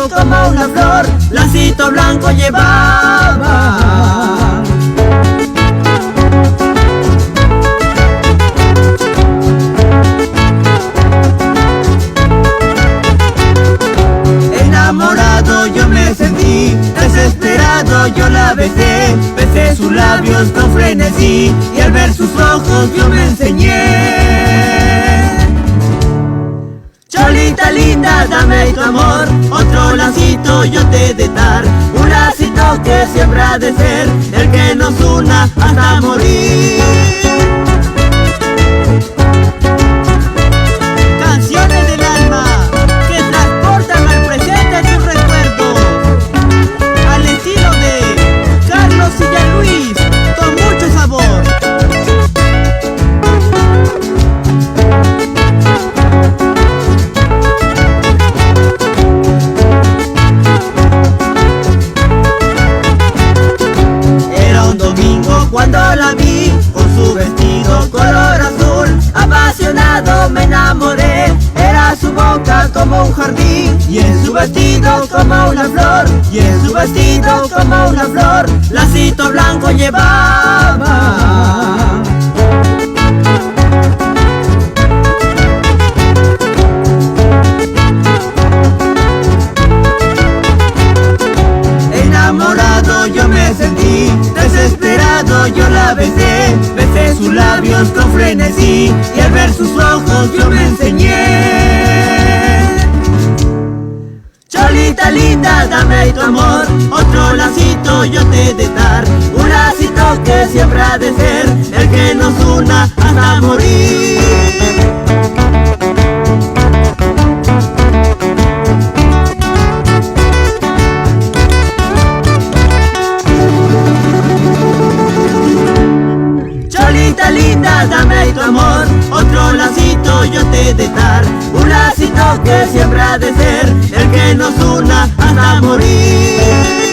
como una flor, lacito blanco llevaba. Enamorado yo me sentí, desesperado yo la besé, besé sus labios con frenesí y al ver sus ojos yo me enseñé. Cholita linda, dame tu amor, otro lacito yo te he de dar, un lacito que siempre ha de ser el que nos una hasta morir. Canciones del alma que transportan al presente tus recuerdos, al estilo de Carlos Luis, con mucho sabor. Cuando la vi con su vestido color azul, apasionado me enamoré. Era su boca como un jardín y en su vestido como una flor, y en su vestido como una flor, lacito blanco llevaba. Enamorado yo me sentí, desesperado yo la besé, besé sus labios con frenesí y al ver sus ojos yo me enseñé. Cholita linda, dame tu amor, otro lacito yo te he de dar, un lacito que siempre ha de ser el que nos una hasta morir. Cholita linda, dame tu amor, otro lacito yo te he de dar, un lacito que siempre ha de ser el que nos una hasta morir.